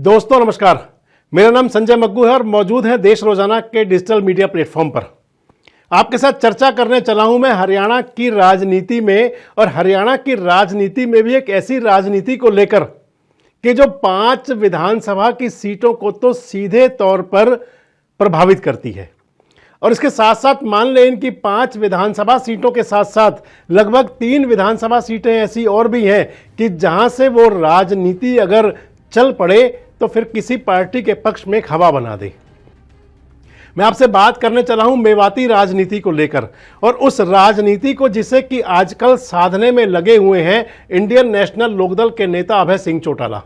दोस्तों नमस्कार, मेरा नाम संजय मग्गू है और मौजूद है देश रोजाना के डिजिटल मीडिया प्लेटफॉर्म पर। आपके साथ चर्चा करने चला हूं मैं हरियाणा की राजनीति में, और हरियाणा की राजनीति में भी एक ऐसी राजनीति को लेकर कि जो 5 विधानसभा की सीटों को तो सीधे तौर पर प्रभावित करती है। और इसके साथ साथ मान लें इनकी 5 विधानसभा सीटों के साथ साथ लगभग 3 विधानसभा सीटें ऐसी और भी हैं कि जहां से वो राजनीति अगर चल पड़े तो फिर किसी पार्टी के पक्ष में एक हवा बना दे। मैं आपसे बात करने चला हूं मेवाती राजनीति को लेकर, और उस राजनीति को जिसे कि आजकल साधने में लगे हुए हैं इंडियन नेशनल लोकदल के नेता अभय सिंह चौटाला।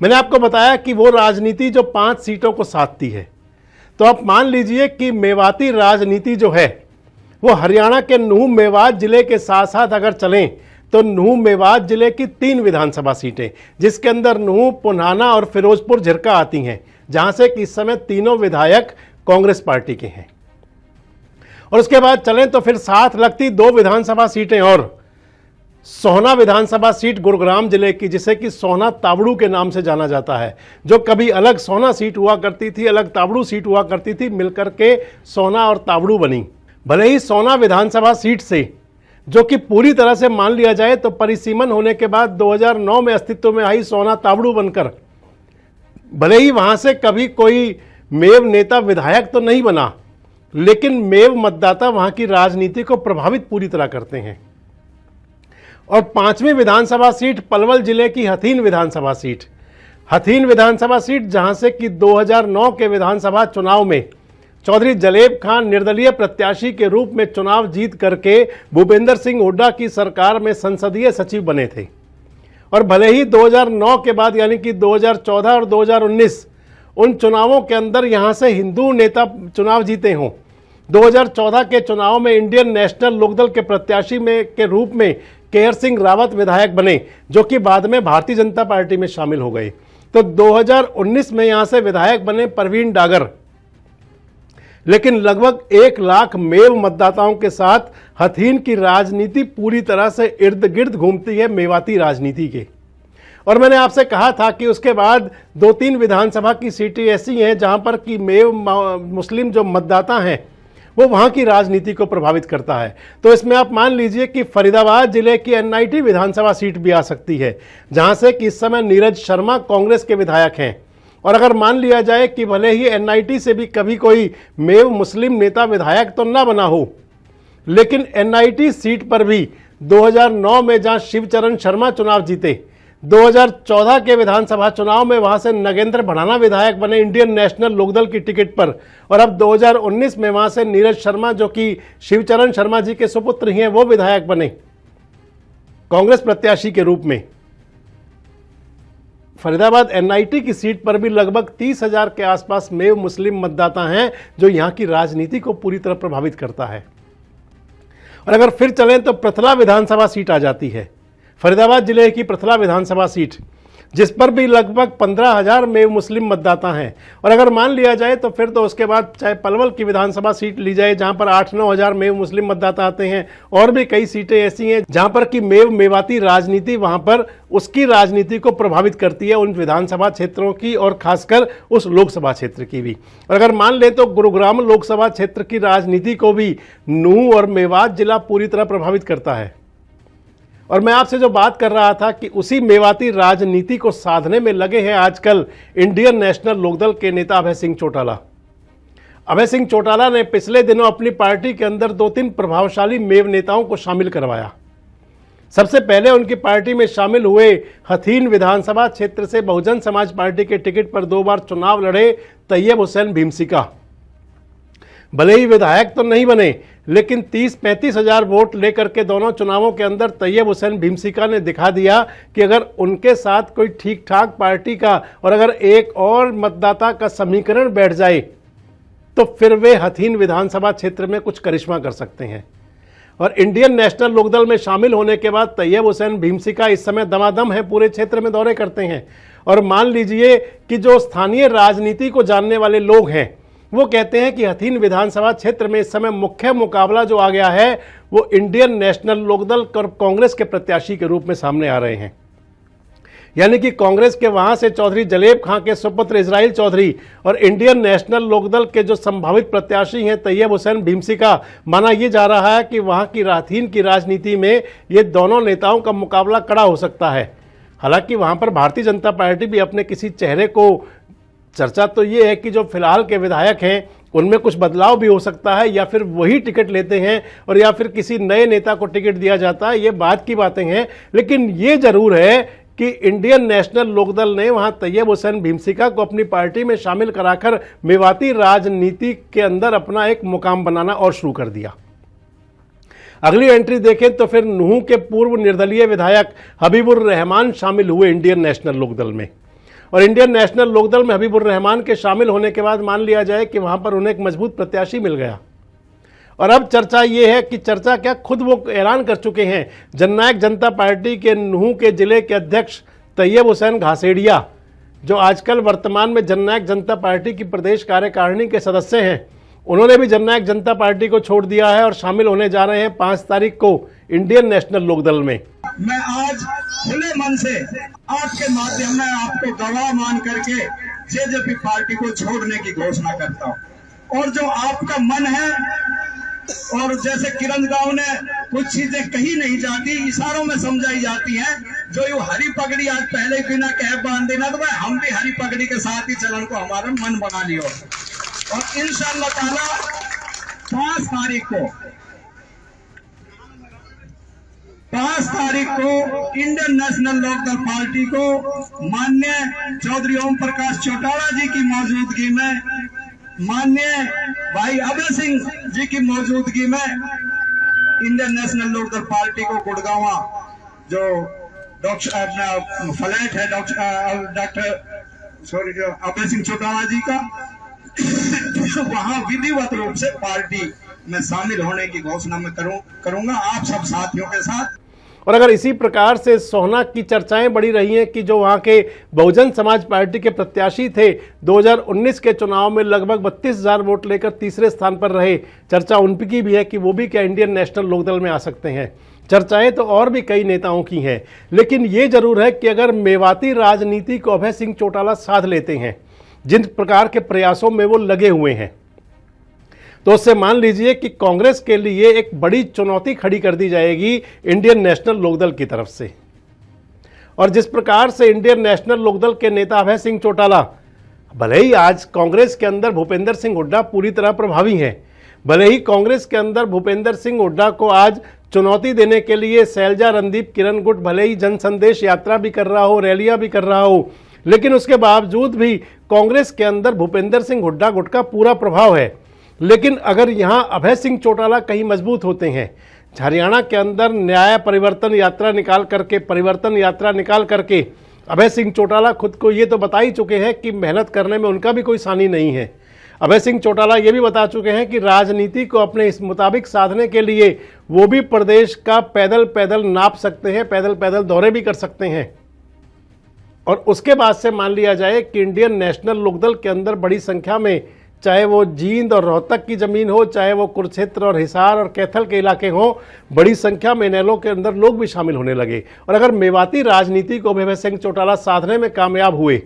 मैंने आपको बताया कि वो राजनीति जो 5 सीटों को साधती है, तो आप मान लीजिए कि मेवाती राजनीति जो है वो हरियाणा के नूंह मेवात जिले के साथ साथ अगर चलें तो नूंह मेवात जिले की 3 विधानसभा सीटें, जिसके अंदर नूंह, पुनाना और फिरोजपुर झिरका आती हैं, जहां से कि इस समय तीनों विधायक कांग्रेस पार्टी के हैं। और उसके बाद चलें तो फिर साथ लगती 2 विधानसभा सीटें और सोहना विधानसभा सीट गुरुग्राम जिले की, जिसे कि सोहना तावड़ू के नाम से जाना जाता है, जो कभी अलग सोहना सीट हुआ करती थी, अलग तावड़ू सीट हुआ करती थी, मिलकर के सोहना और तावड़ू बनी। भले ही सोहना विधानसभा सीट से, जो कि पूरी तरह से मान लिया जाए तो परिसीमन होने के बाद 2009 में अस्तित्व में आई सोहना तावड़ू बनकर, भले ही वहां से कभी कोई मेव नेता विधायक तो नहीं बना, लेकिन मेव मतदाता वहां की राजनीति को प्रभावित पूरी तरह करते हैं। और 5वीं विधानसभा सीट पलवल जिले की हथीन विधानसभा सीट, हथीन विधानसभा सीट जहां से कि 2009 के विधानसभा चुनाव में चौधरी जलेब खान निर्दलीय प्रत्याशी के रूप में चुनाव जीत करके भूपेंद्र सिंह हुड्डा की सरकार में संसदीय सचिव बने थे। और भले ही 2009 के बाद यानी कि 2014 और 2019 उन चुनावों के अंदर यहां से हिंदू नेता चुनाव जीते हों, 2014 के चुनाव में इंडियन नेशनल लोकदल के प्रत्याशी के रूप में केहर सिंह रावत विधायक बने, जो कि बाद में भारतीय जनता पार्टी में शामिल हो गए। तो 2019 में यहां से विधायक बने प्रवीण डागर, लेकिन लगभग 1 लाख मेव मतदाताओं के साथ हथीन की राजनीति पूरी तरह से इर्द गिर्द घूमती है मेवाती राजनीति के। और मैंने आपसे कहा था कि उसके बाद 2-3 विधानसभा की सीटें ऐसी हैं जहां पर कि मेव मुस्लिम जो मतदाता हैं वो वहां की राजनीति को प्रभावित करता है। तो इसमें आप मान लीजिए कि फरीदाबाद जिले की एनआईटी विधानसभा सीट भी आ सकती है, जहां से कि इस समय नीरज शर्मा कांग्रेस के विधायक हैं। और अगर मान लिया जाए कि भले ही एनआईटी से भी कभी कोई मेव मुस्लिम नेता विधायक तो ना बना हो, लेकिन एनआईटी सीट पर भी 2009 में जहां शिवचरण शर्मा चुनाव जीते, 2014 के विधानसभा चुनाव में वहां से नगेंद्र भड़ाना विधायक बने इंडियन नेशनल लोकदल की टिकट पर, और अब 2019 में वहां से नीरज शर्मा, जो कि शिवचरण शर्मा जी के सुपुत्र ही हैं, वो विधायक बने कांग्रेस प्रत्याशी के रूप में। फरीदाबाद एनआईटी की सीट पर भी लगभग 30,000 के आसपास मेव मुस्लिम मतदाता हैं, जो यहां की राजनीति को पूरी तरह प्रभावित करता है। और अगर फिर चलें तो प्रथला विधानसभा सीट आ जाती है, फरीदाबाद जिले की प्रथला विधानसभा सीट, जिस पर भी लगभग 15,000 मेव मुस्लिम मतदाता हैं। और अगर मान लिया जाए तो फिर तो उसके बाद चाहे पलवल की विधानसभा सीट ली जाए, जहां पर 8-9 हज़ार मेव मुस्लिम मतदाता आते हैं, और भी कई सीटें ऐसी हैं जहां पर कि मेवाती राजनीति वहां पर उसकी राजनीति को प्रभावित करती है, उन विधानसभा क्षेत्रों की और खासकर उस लोकसभा क्षेत्र की भी। और अगर मान ले तो गुरुग्राम लोकसभा क्षेत्र की राजनीति को भी नूंह और मेवात जिला पूरी तरह प्रभावित करता है। और मैं आपसे जो बात कर रहा था कि उसी मेवाती राजनीति को साधने में लगे हैं आजकल इंडियन नेशनल लोकदल के नेता अभय सिंह चौटाला। अभय सिंह चौटाला ने पिछले दिनों अपनी पार्टी के अंदर 2-3 प्रभावशाली मेव नेताओं को शामिल करवाया। सबसे पहले उनकी पार्टी में शामिल हुए हथीन विधानसभा क्षेत्र से बहुजन समाज पार्टी के टिकट पर 2 बार चुनाव लड़े तैयब हुसैन भीमसिका। भले ही विधायक तो नहीं बने, लेकिन 30-35 हज़ार वोट लेकर के दोनों चुनावों के अंदर तैयब हुसैन भीमसिका ने दिखा दिया कि अगर उनके साथ कोई ठीक ठाक पार्टी का और अगर एक और मतदाता का समीकरण बैठ जाए तो फिर वे हथीन विधानसभा क्षेत्र में कुछ करिश्मा कर सकते हैं। और इंडियन नेशनल लोकदल में शामिल होने के बाद तैयब हुसैन भीमसिका इस समय दमादम है, पूरे क्षेत्र में दौरे करते हैं। और मान लीजिए कि जो स्थानीय राजनीति को जानने वाले लोग हैं वो कहते हैं कि हथीन विधानसभा क्षेत्र में इस समय मुख्य मुकाबला जो आ गया है वो इंडियन नेशनल लोकदल और कांग्रेस के प्रत्याशी के रूप में सामने आ रहे हैं। यानी कि कांग्रेस के वहां से चौधरी जलेब खां के सुपुत्र इजराइल चौधरी और इंडियन नेशनल लोकदल के जो संभावित प्रत्याशी हैं तैयब हुसैन भीमसिका, माना यह जा रहा है कि वहां की राथीन की राजनीति में ये दोनों नेताओं का मुकाबला कड़ा हो सकता है। हालांकि वहां पर भारतीय जनता पार्टी भी अपने किसी चेहरे को, चर्चा तो ये है कि जो फिलहाल के विधायक हैं उनमें कुछ बदलाव भी हो सकता है, या फिर वही टिकट लेते हैं और या फिर किसी नए नेता को टिकट दिया जाता है, ये बात की बातें हैं। लेकिन ये जरूर है कि इंडियन नेशनल लोकदल ने वहां तैयब हुसैन भीमसिका को अपनी पार्टी में शामिल कराकर मेवाती राजनीति के अंदर अपना एक मुकाम बनाना और शुरू कर दिया। अगली एंट्री देखें तो फिर नूंह के पूर्व निर्दलीय विधायक हबीबुर रहमान शामिल हुए इंडियन नेशनल लोकदल में, और इंडियन नेशनल लोकदल में हबीबुर रहमान के शामिल होने के बाद मान लिया जाए कि वहां पर उन्हें एक मजबूत प्रत्याशी मिल गया। और अब चर्चा ये है कि चर्चा क्या, खुद वो ऐलान कर चुके हैं, जननायक जनता पार्टी के नूंह के जिले के अध्यक्ष तैयब हुसैन घासेड़िया, जो आजकल वर्तमान में जननायक जनता पार्टी की प्रदेश कार्यकारिणी के सदस्य हैं, उन्होंने भी जननायक जनता पार्टी को छोड़ दिया है और शामिल होने जा रहे हैं 5 तारीख को इंडियन नेशनल लोकदल में। मैं आज खुले मन से आपके माध्यम में आपको गवाह मान करके जेजेपी पार्टी को छोड़ने की घोषणा करता हूं। और जो आपका मन है, और जैसे किरण गांव ने कुछ चीजें कही नहीं जाती, इशारों में समझाई जाती हैं, जो ये हरी पगड़ी आज पहले बिना कह बांध देना, तो भाई हम भी हरी पगड़ी के साथ ही चलन को हमारा मन बना लियो। और इंशाअल्लाह ताला 5 तारीख को इंडियन नेशनल लोकदल पार्टी को माननीय चौधरी ओम प्रकाश चौटाला जी की मौजूदगी में, माननीय भाई अभय सिंह जी की मौजूदगी में इंडियन नेशनल लोकदल पार्टी को गुड़गांव जो डॉक्टर अपना फ्लैट है डॉक्टर अभय सिंह चौटाला जी का, वहां विधिवत रूप से पार्टी में शामिल होने की घोषणा मैं करूंगा आप सब साथियों के साथ। और अगर इसी प्रकार से सोहना की चर्चाएं बढ़ी रही हैं कि जो वहां के बहुजन समाज पार्टी के प्रत्याशी थे 2019 के चुनाव में लगभग 32,000 वोट लेकर तीसरे स्थान पर रहे, चर्चा उनकी भी है कि वो भी क्या इंडियन नेशनल लोकदल में आ सकते हैं। चर्चाएं तो और भी कई नेताओं की हैं, लेकिन ये जरूर है कि अगर मेवाती राजनीति को अभय सिंह चौटाला साध लेते हैं, जिन प्रकार के प्रयासों में वो लगे हुए हैं, तो उससे मान लीजिए कि कांग्रेस के लिए एक बड़ी चुनौती खड़ी कर दी जाएगी इंडियन नेशनल लोकदल की तरफ से। और जिस प्रकार से इंडियन नेशनल लोकदल के नेता अभय सिंह चौटाला, भले ही आज कांग्रेस के अंदर भूपेंद्र सिंह हुड्डा पूरी तरह प्रभावी हैं, भले ही कांग्रेस के अंदर भूपेंद्र सिंह हुड्डा को आज चुनौती देने के लिए शैलजा रणदीप किरण गुट भले ही जन संदेश यात्रा भी कर रहा हो, रैलियां भी कर रहा हो, लेकिन उसके बावजूद भी कांग्रेस के अंदर भूपेंद्र सिंह हुड्डा गुट का पूरा प्रभाव है। लेकिन अगर यहां अभय सिंह चौटाला कहीं मजबूत होते हैं, हरियाणा के अंदर न्याय परिवर्तन यात्रा निकाल करके अभय सिंह चौटाला खुद को ये तो बता ही चुके हैं कि मेहनत करने में उनका भी कोई सानी नहीं है। अभय सिंह चौटाला ये भी बता चुके हैं कि राजनीति को अपने इस मुताबिक साधने के लिए वो भी प्रदेश का पैदल पैदल नाप सकते हैं, पैदल पैदल दौरे भी कर सकते हैं। और उसके बाद से मान लिया जाए कि इंडियन नेशनल लोकदल के अंदर बड़ी संख्या में, चाहे वो जींद और रोहतक की ज़मीन हो, चाहे वो कुरुक्षेत्र और हिसार और कैथल के इलाके हों, बड़ी संख्या में इनेलो के अंदर लोग भी शामिल होने लगे। और अगर मेवाती राजनीति को अभय सिंह चौटाला साधने में कामयाब हुए,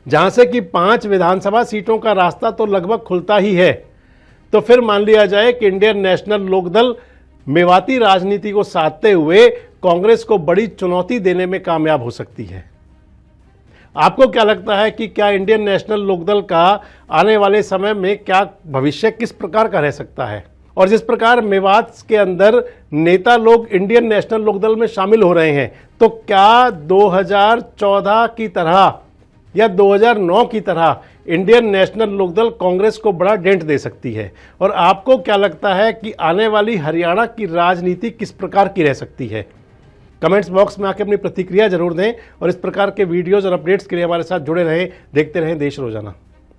जहां से कि 5 विधानसभा सीटों का रास्ता तो लगभग खुलता ही है, तो फिर मान लिया जाए कि इंडियन नेशनल लोकदल मेवाती राजनीति को साधते हुए कांग्रेस को बड़ी चुनौती देने में कामयाब हो सकती है। आपको क्या लगता है कि क्या इंडियन नेशनल लोकदल का आने वाले समय में क्या भविष्य किस प्रकार का रह सकता है? और जिस प्रकार मेवात के अंदर नेता लोग इंडियन नेशनल लोकदल में शामिल हो रहे हैं, तो क्या 2014 की तरह या 2009 की तरह इंडियन नेशनल लोकदल कांग्रेस को बड़ा डेंट दे सकती है? और आपको क्या लगता है कि आने वाली हरियाणा की राजनीति किस प्रकार की रह सकती है? कमेंट्स बॉक्स में आके अपनी प्रतिक्रिया जरूर दें और इस प्रकार के वीडियोज़ और अपडेट्स के लिए हमारे साथ जुड़े रहें, देखते रहें देश रोजाना।